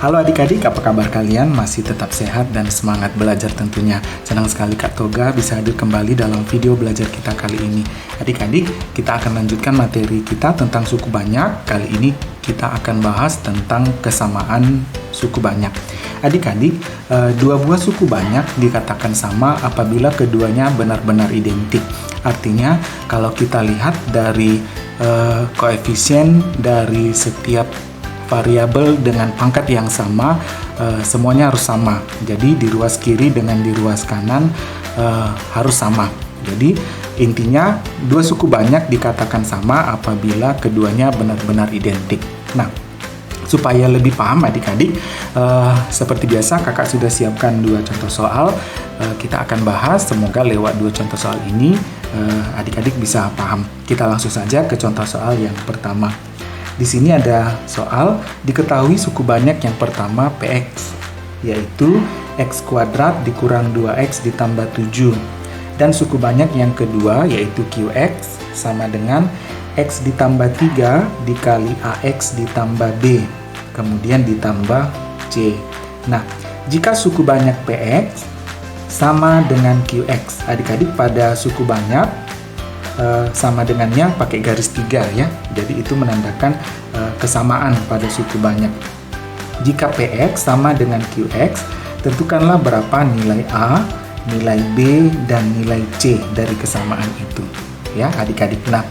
Halo adik-adik, apa kabar kalian? Masih tetap sehat dan semangat belajar tentunya. Senang sekali Kak Toga bisa hadir kembali dalam video belajar kita kali ini. Adik-adik, kita akan lanjutkan materi kita tentang suku banyak. Kali ini kita akan bahas tentang kesamaan suku banyak. Adik-adik, dua buah suku banyak dikatakan sama apabila keduanya benar-benar identik. Artinya, kalau kita lihat dari koefisien dari setiap variabel dengan pangkat yang sama, semuanya harus sama. Jadi di ruas kiri dengan di ruas kanan harus sama. Jadi intinya dua suku banyak dikatakan sama apabila keduanya benar-benar identik. Nah, supaya lebih paham adik-adik, seperti biasa kakak sudah siapkan dua contoh soal. Kita akan bahas, semoga lewat dua contoh soal ini adik-adik bisa paham. Kita langsung saja ke contoh soal yang pertama. Di sini ada soal, diketahui suku banyak yang pertama Px, yaitu x kuadrat dikurang 2x ditambah 7. Dan suku banyak yang kedua yaitu Qx sama dengan x ditambah 3 dikali ax ditambah b, kemudian ditambah c. Nah, jika suku banyak Px sama dengan Qx, adik-adik pada suku banyak sama dengannya pakai garis 3 ya. Jadi itu menandakan kesamaan pada suku banyak. Jika Px sama dengan Qx, tentukanlah berapa nilai A, nilai B, dan nilai C dari kesamaan itu. Ya, adik-adik. Nah,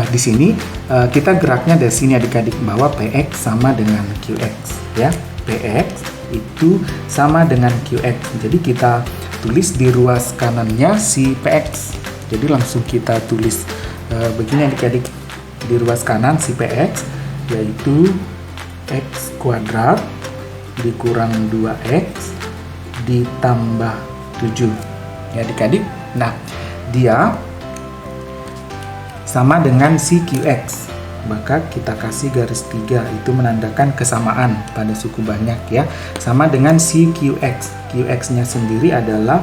di sini kita geraknya dari sini adik-adik, bahwa Px sama dengan Qx ya. Px itu sama dengan Qx. Jadi kita tulis di ruas kanannya si Px. Jadi langsung kita tulis begini adik-adik, di ruas kanan si Px yaitu x kuadrat dikurang 2x ditambah 7 ya adik-adik. Nah, dia sama dengan si Qx, maka kita kasih garis 3, itu menandakan kesamaan pada suku banyak ya. Sama dengan si Qx, Qx-nya sendiri adalah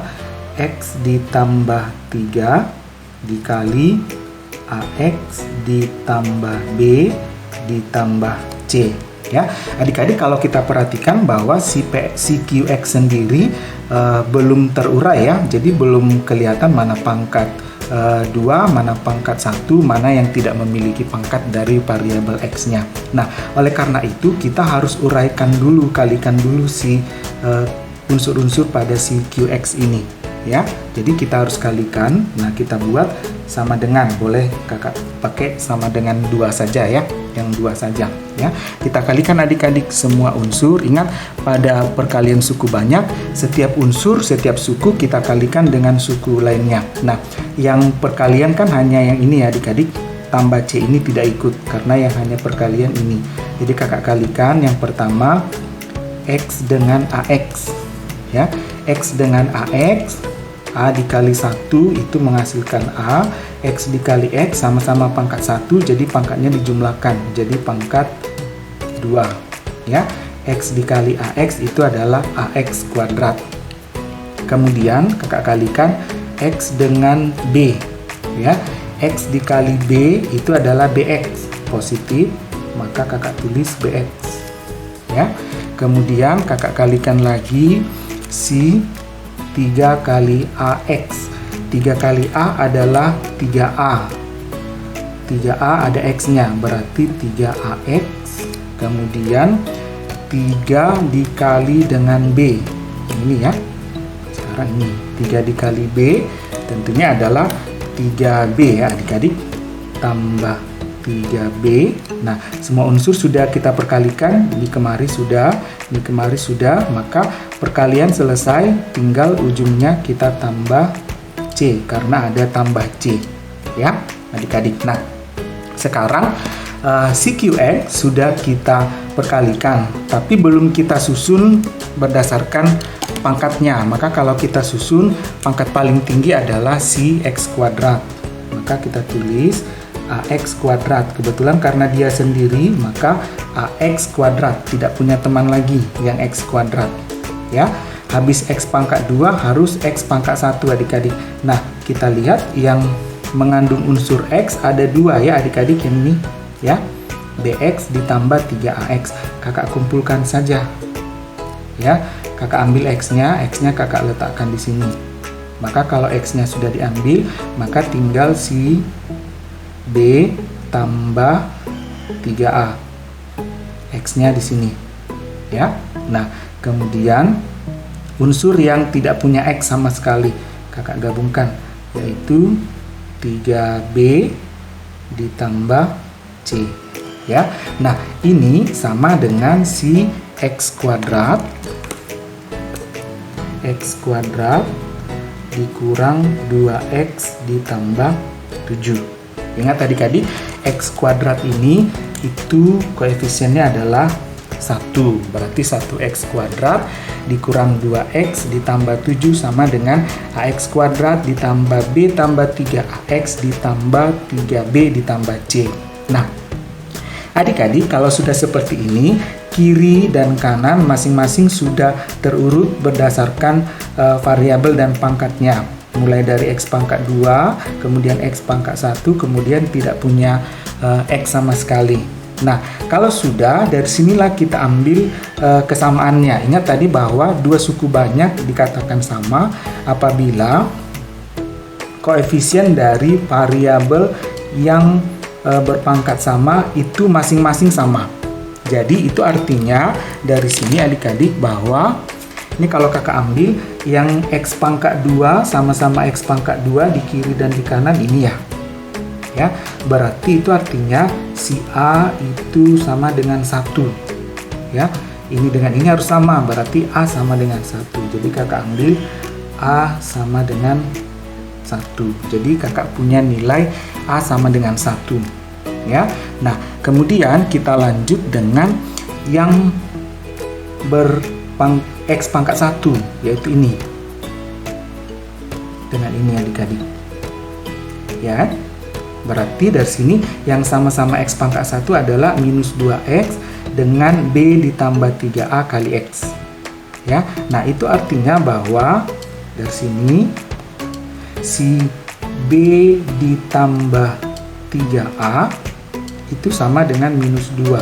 x ditambah 3 dikali ax ditambah b ditambah c ya. Adik-adik, kalau kita perhatikan bahwa si Qx sendiri belum terurai ya. Jadi belum kelihatan mana pangkat 2, mana pangkat 1, mana yang tidak memiliki pangkat dari variabel x-nya. Nah, oleh karena itu kita harus uraikan dulu, kalikan dulu si unsur-unsur pada si Qx ini ya. Jadi kita harus kalikan. Nah, kita buat sama dengan, boleh kakak pakai sama dengan 2 saja ya, yang 2 saja ya. Kita kalikan adik-adik semua unsur. Ingat, pada perkalian suku banyak, setiap unsur, setiap suku kita kalikan dengan suku lainnya. Nah, yang perkalian kan hanya yang ini ya adik-adik, tambah c ini tidak ikut karena yang hanya perkalian ini. Jadi kakak kalikan yang pertama x dengan ax ya. X dengan ax, A dikali 1 itu menghasilkan A, X dikali X sama-sama pangkat 1, jadi pangkatnya dijumlahkan, jadi pangkat 2 ya. X dikali AX itu adalah AX kuadrat. Kemudian kakak kalikan X dengan B ya. X dikali B itu adalah BX positif, maka kakak tulis BX ya. Kemudian kakak kalikan lagi si 3 kali AX. 3 kali A adalah 3A. 3A ada X-nya, berarti 3AX. Kemudian 3 dikali dengan B. Ini ya. Sekarang ini 3 dikali B tentunya adalah 3B ya adik-adik. Tambah 3B. Nah, semua unsur sudah kita perkalikan. Ini kemari sudah, ini kemari sudah, maka perkalian selesai, tinggal ujungnya kita tambah C karena ada tambah C ya adik-adik. Nah, sekarang si Qx sudah kita perkalikan, tapi belum kita susun berdasarkan pangkatnya. Maka kalau kita susun, pangkat paling tinggi adalah si x kuadrat, maka kita tulis ax kuadrat. Kebetulan karena dia sendiri, maka ax kuadrat, tidak punya teman lagi yang x kuadrat ya. Habis x pangkat 2 harus x pangkat 1 adik-adik. Nah, kita lihat yang mengandung unsur x ada 2 ya adik-adik, yang ini ya. bx ditambah 3ax. Kakak kumpulkan saja Ya, kakak ambil X-nya kakak letakkan di sini. Maka kalau X-nya sudah diambil, maka tinggal si B tambah 3A. X-nya di sini. Ya. Nah, kemudian unsur yang tidak punya X sama sekali kakak gabungkan, yaitu 3B ditambah C. Ya. Nah, ini sama dengan si X kuadrat dikurang 2X ditambah 7. Ingat adik-adik, X kuadrat ini itu koefisiennya adalah 1. Berarti 1X kuadrat dikurang 2X ditambah 7 sama dengan AX kuadrat ditambah B tambah 3AX ditambah 3B ditambah C. Nah, adik-adik, kalau sudah seperti ini, kiri dan kanan masing-masing sudah terurut berdasarkan variabel dan pangkatnya. Mulai dari X pangkat 2, kemudian X pangkat 1, kemudian tidak punya X sama sekali. Nah, kalau sudah, dari sinilah kita ambil kesamaannya. Ingat tadi bahwa dua suku banyak dikatakan sama apabila koefisien dari variabel yang berpangkat sama itu masing-masing sama. Jadi itu artinya dari sini adik-adik bahwa ini kalau kakak ambil yang X pangkat 2 sama-sama X pangkat 2 di kiri dan di kanan ini ya. Ya, berarti itu artinya si A itu sama dengan 1. Ya, ini dengan ini harus sama, berarti A sama dengan 1. Jadi kakak ambil A sama dengan 1. Jadi kakak punya nilai A sama dengan 1. Ya. Nah, kemudian kita lanjut dengan yang X pangkat 1, yaitu ini. Dengan ini adik-adik. Ya. Berarti dari sini yang sama-sama X pangkat 1 adalah minus 2X dengan B ditambah 3A kali X. Ya. Nah, itu artinya bahwa dari sini si B ditambah 3A itu sama dengan minus 2.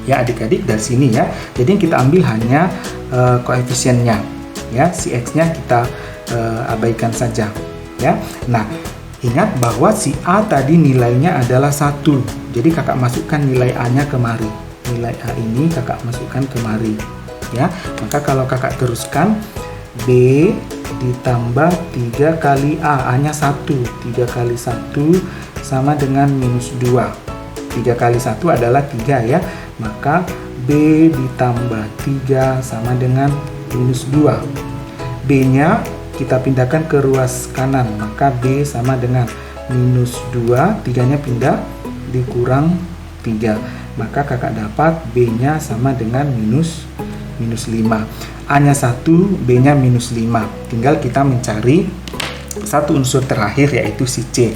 Ya adik-adik, dari sini ya. Jadi kita ambil hanya koefisiennya. Ya, si X-nya kita abaikan saja. Ya. Nah, ingat bahwa si A tadi nilainya adalah 1. Jadi kakak masukkan nilai A-nya kemari. Nilai A ini kakak masukkan kemari. Ya. Maka kalau kakak teruskan B ditambah 3 kali A, A-nya 1. 3 kali 1 sama dengan minus 2. 3 kali 1 adalah 3 ya. Maka B ditambah 3 sama dengan minus 2. B-nya kita pindahkan ke ruas kanan. Maka B sama dengan minus 2. 3-nya pindah dikurang 3. Maka kakak dapat B-nya sama dengan minus 5. A-nya 1, B-nya minus 5. Tinggal kita mencari satu unsur terakhir, yaitu si C.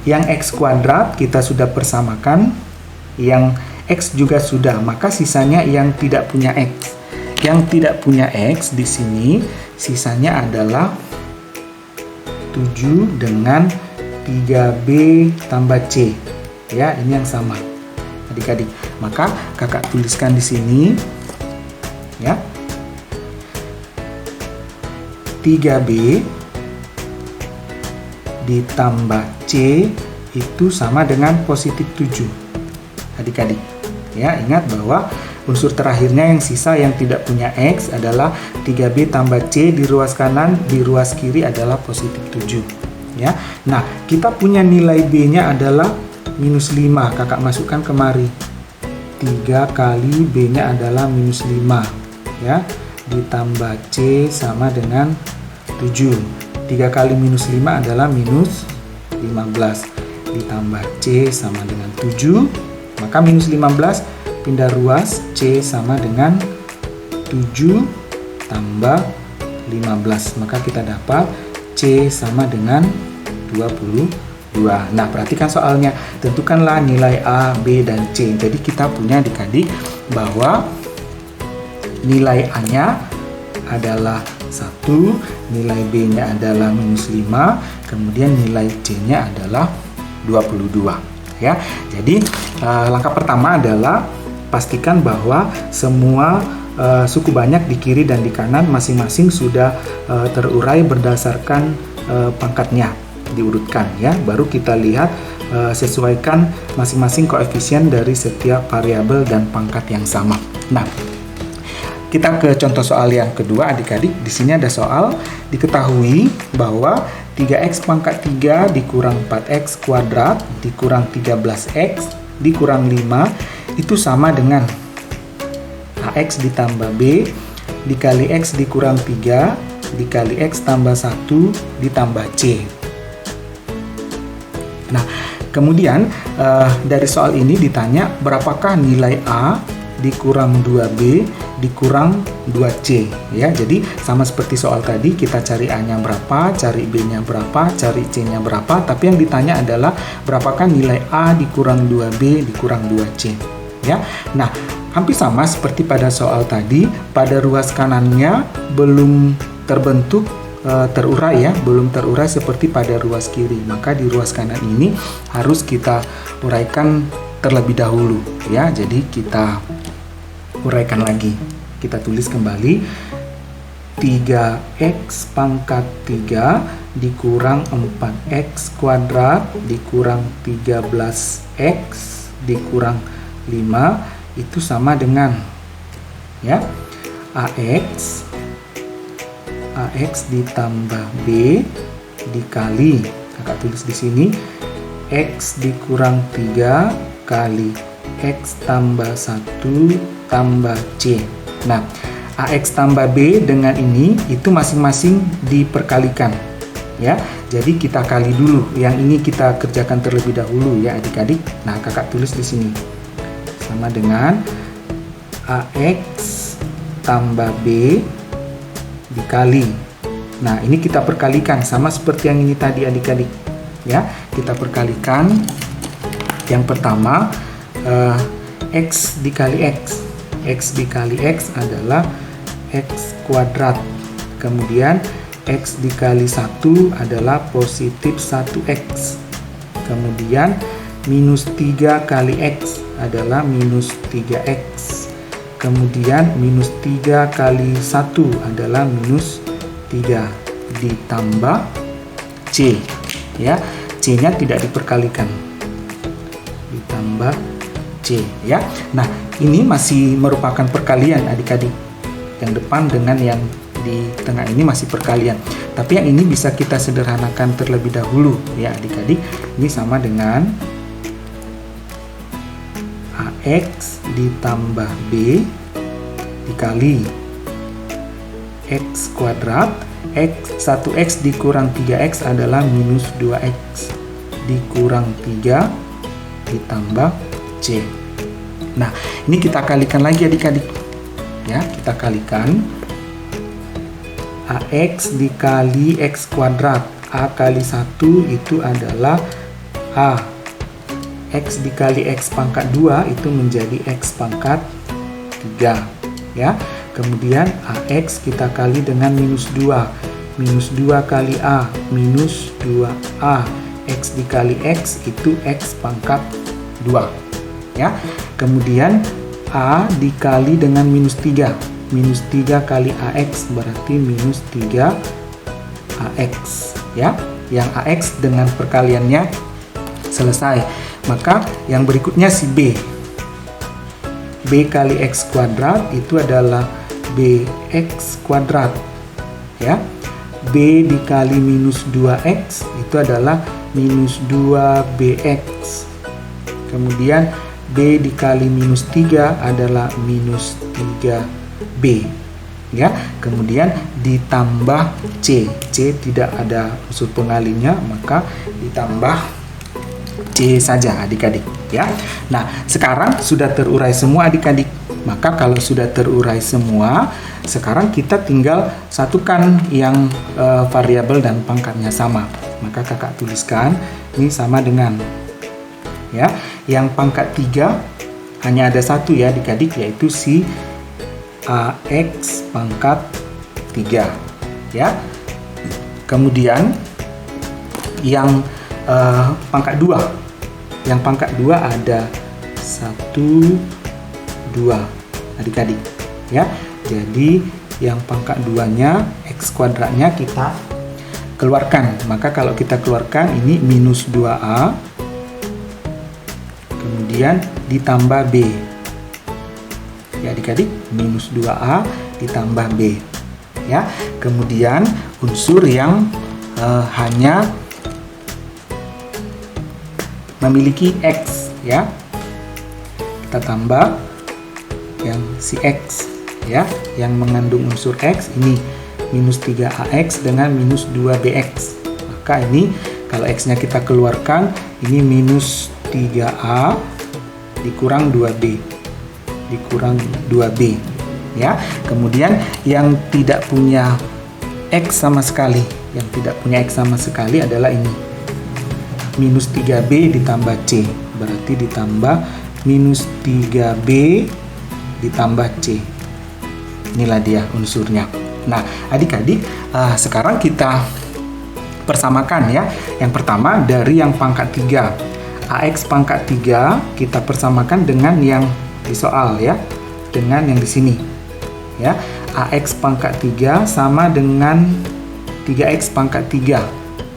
Yang X kuadrat kita sudah persamakan, yang X juga sudah, maka sisanya yang tidak punya X. Yang tidak punya X di sini sisanya adalah 7 dengan 3B tambah C. Ya, ini yang sama adik-adik. Maka kakak tuliskan di sini ya. 3B ditambah C itu sama dengan positif 7 adik-adik. Ya, ingat bahwa unsur terakhirnya yang sisa yang tidak punya X adalah 3B tambah C di ruas kanan, di ruas kiri adalah positif 7. Ya. Nah, kita punya nilai B-nya adalah minus 5. Kakak masukkan kemari. 3 kali B-nya adalah minus 5. Ya. Ditambah C sama dengan 7. 3 kali minus 5 adalah minus 15. Ditambah C sama dengan 7. Maka minus 15 pindah ruas, C sama dengan 7 tambah 15. Maka kita dapat C sama dengan 22. Nah, perhatikan soalnya. Tentukanlah nilai A, B, dan C. Jadi kita punya adik-adik bahwa nilai A-nya adalah 1, nilai B-nya adalah minus 5, kemudian nilai C-nya adalah 22. Ya, jadi langkah pertama adalah pastikan bahwa semua suku banyak di kiri dan di kanan masing-masing sudah terurai berdasarkan pangkatnya, diurutkan ya. Baru kita lihat sesuaikan masing-masing koefisien dari setiap variabel dan pangkat yang sama. Nah, kita ke contoh soal yang kedua adik-adik. Di sini ada soal, diketahui bahwa 3x pangkat 3 dikurang 4x kuadrat dikurang 13x dikurang 5 itu sama dengan ax ditambah b dikali x dikurang 3 dikali x tambah 1 ditambah c. Nah, kemudian dari soal ini ditanya berapakah nilai a dikurang 2b dikurang 2c ya. Jadi sama seperti soal tadi, kita cari a-nya berapa, cari b-nya berapa, cari c-nya berapa, tapi yang ditanya adalah berapakah nilai a dikurang 2b dikurang 2c ya. Nah, hampir sama seperti pada soal tadi, pada ruas kanannya belum terbentuk terurai ya, belum terurai seperti pada ruas kiri. Maka di ruas kanan ini harus kita uraikan terlebih dahulu ya. Jadi kita uraikan lagi. Kita tulis kembali 3x pangkat 3 dikurang 4x kuadrat dikurang 13x dikurang 5 itu sama dengan ya ax ditambah b dikali, kakak tulis di sini x dikurang 3 kali x tambah 1 tambah c. Nah, ax tambah b dengan ini itu masing-masing diperkalikan ya. Jadi kita kali dulu, yang ini kita kerjakan terlebih dahulu ya adik-adik. Nah, kakak tulis di sini sama dengan ax tambah b dikali. Nah, ini kita perkalikan sama seperti yang ini tadi adik-adik ya. Kita perkalikan. Yang pertama x dikali x. X dikali x adalah x kuadrat. Kemudian x dikali 1 adalah positif 1x. Kemudian minus 3 kali x adalah minus 3x. Kemudian minus 3 kali 1 adalah minus 3 ditambah c ya. C-nya tidak diperkalikan, ditambah c ya. Nah, ini masih merupakan perkalian adik-adik. Yang depan dengan yang di tengah ini masih perkalian. Tapi yang ini bisa kita sederhanakan terlebih dahulu ya adik-adik. Ini sama dengan ax ditambah b dikali x kuadrat. 1x dikurang 3x adalah minus 2x dikurang 3 ditambah c. Nah, ini kita kalikan lagi adik-adik ya. Kita kalikan ax dikali x kuadrat. A kali 1 itu adalah a. X dikali x pangkat 2 itu menjadi x pangkat 3 ya. Kemudian ax kita kali dengan minus 2. Minus 2 kali a, minus 2a. X dikali x itu x pangkat 2 ya. Kemudian a dikali dengan minus 3. Minus 3 kali ax berarti minus 3 ax ya. Yang ax dengan perkaliannya selesai. Maka yang berikutnya si b. B kali x kuadrat itu adalah bx kuadrat ya. B dikali minus 2x itu adalah minus 2bx. Kemudian b dikali minus 3 adalah minus 3b ya. Kemudian ditambah c. C tidak ada unsur pengalinya, maka ditambah c saja adik-adik ya. Nah, sekarang sudah terurai semua adik-adik. Maka kalau sudah terurai semua, sekarang kita tinggal satukan yang variabel dan pangkatnya sama. Maka kakak tuliskan ini sama dengan ya, yang pangkat 3 hanya ada satu ya adik-adik, yaitu si ax pangkat 3 ya. Kemudian yang pangkat 2, yang pangkat 2 ada 1, 2 adik-adik ya. Jadi yang pangkat 2-nya, X kuadratnya kita keluarkan. Maka kalau kita keluarkan ini minus 2A, kemudian ditambah B. Ya adik-adik, minus 2A ditambah B. Ya, kemudian unsur yang hanya memiliki X, ya. Kita tambah yang si X, ya, yang mengandung unsur X ini minus 3AX dengan minus 2BX. Maka ini kalau X-nya kita keluarkan, ini minus 3A dikurang 2B, dikurang 2B, ya. Kemudian yang tidak punya X sama sekali, yang tidak punya X sama sekali adalah ini, minus 3B ditambah C, berarti ditambah minus 3B ditambah C. Inilah dia unsurnya. Nah, adik-adik, sekarang kita persamakan ya. Yang pertama dari yang pangkat 3. AX pangkat 3 kita persamakan dengan yang di soal ya. Dengan yang di sini. Ya. AX pangkat 3 sama dengan 3X pangkat 3.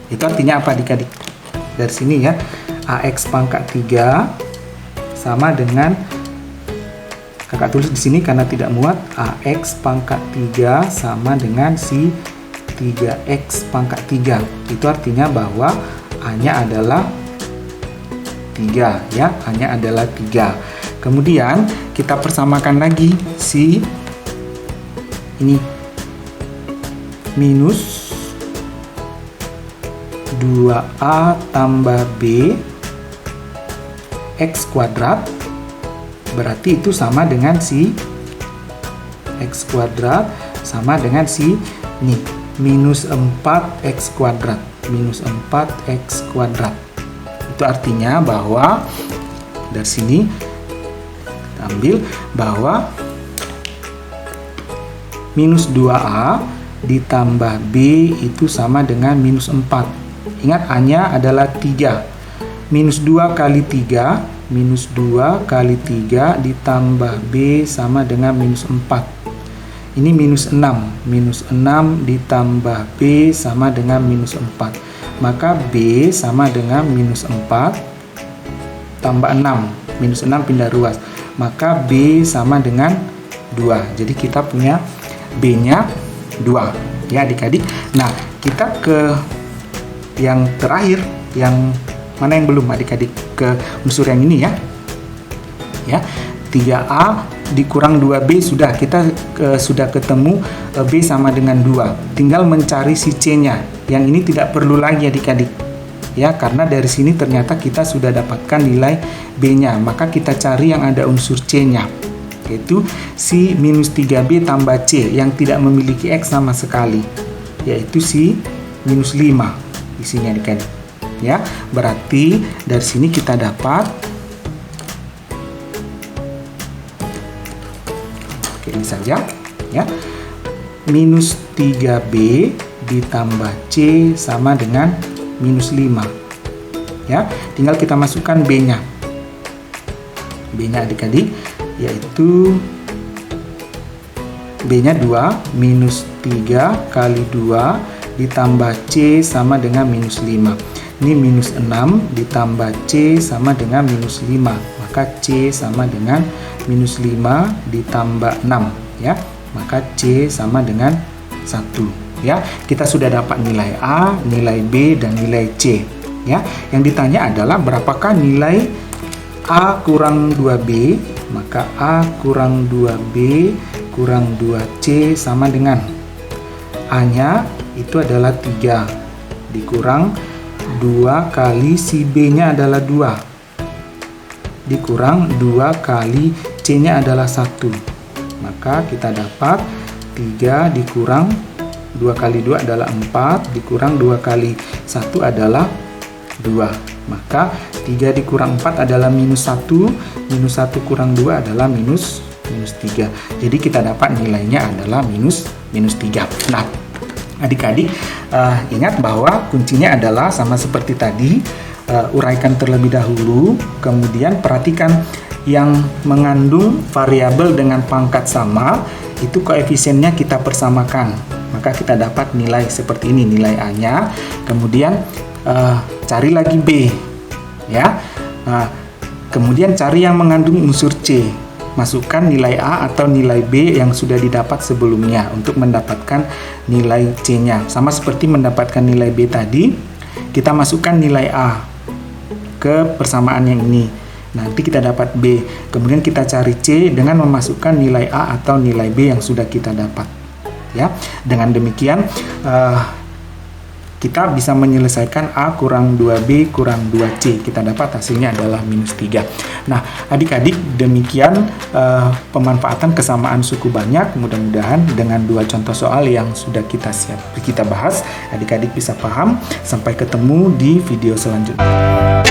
Itu artinya apa adik-adik? Dari sini ya. AX pangkat 3 sama dengan, kakak tulis di sini karena tidak muat, AX pangkat 3 sama dengan si 3X pangkat 3. Itu artinya bahwa A-nya adalah 3 ya, A-nya adalah 3. Kemudian kita persamakan lagi si ini minus 2A tambah B X kuadrat, berarti itu sama dengan si X kuadrat sama dengan si ini minus 4X kuadrat, minus 4X kuadrat. Itu artinya bahwa dari sini kita ambil bahwa minus 2A ditambah B itu sama dengan minus 4. Ingat A-nya adalah 3. Minus 2 kali 3, minus 2 kali 3 ditambah B sama dengan minus 4. Ini minus 6. Minus 6 ditambah B sama dengan minus 4. Maka B sama dengan minus 4 tambah 6. Minus 6 pindah ruas. Maka B sama dengan 2. Jadi kita punya B-nya 2. Ya adik-adik. Nah, kita ke yang terakhir, yang mana yang belum adik-adik, ke unsur yang ini ya. Ya, 3A dikurang 2B sudah, kita sudah ketemu B sama dengan 2. Tinggal mencari si C-nya. Yang ini tidak perlu lagi adik-adik. Ya, karena dari sini ternyata kita sudah dapatkan nilai B-nya. Maka kita cari yang ada unsur C-nya. Yaitu si minus 3B tambah C yang tidak memiliki X sama sekali. Yaitu si minus 5 di sini adik-adik. Ya, berarti dari sini kita dapat, oke ini saja ya, minus 3B ditambah C sama dengan minus 5 ya. Tinggal kita masukkan B-nya, B-nya adik-adik, yaitu B-nya 2, minus 3 kali 2 ditambah C sama dengan minus 5. Ini minus 6 ditambah C sama dengan minus 5. Maka C sama dengan minus 5 ditambah 6 ya. Maka C sama dengan 1 ya. Kita sudah dapat nilai A, nilai B dan nilai C ya. Yang ditanya adalah berapakah nilai A kurang 2B? Maka A kurang 2B kurang 2C sama dengan A-nya itu adalah 3 dikurang 2 kali si B-nya adalah 2 dikurang 2 kali C-nya adalah 1. Maka kita dapat 3 dikurang 2 kali 2 adalah 4 dikurang 2 kali 1 adalah 2. Maka 3 dikurang 4 adalah minus 1, minus 1 kurang 2 adalah minus 3. Jadi kita dapat nilainya adalah minus 3. Nah, adik-adik ingat bahwa kuncinya adalah sama seperti tadi, uraikan terlebih dahulu, kemudian perhatikan yang mengandung variabel dengan pangkat sama, itu koefisiennya kita persamakan. Maka kita dapat nilai seperti ini, nilai A-nya. Kemudian cari lagi B, ya. Kemudian cari yang mengandung unsur C. Masukkan nilai A atau nilai B yang sudah didapat sebelumnya untuk mendapatkan nilai C-nya. Sama seperti mendapatkan nilai B tadi, kita masukkan nilai A ke persamaan yang ini. Nanti kita dapat B. Kemudian kita cari C dengan memasukkan nilai A atau nilai B yang sudah kita dapat. Ya, dengan demikian kita bisa menyelesaikan A kurang 2B kurang 2C. Kita dapat hasilnya adalah -3. Nah, adik-adik, demikian pemanfaatan kesamaan suku banyak. Mudah-mudahan dengan 2 contoh soal yang sudah kita bahas, adik-adik bisa paham. Sampai ketemu di video selanjutnya.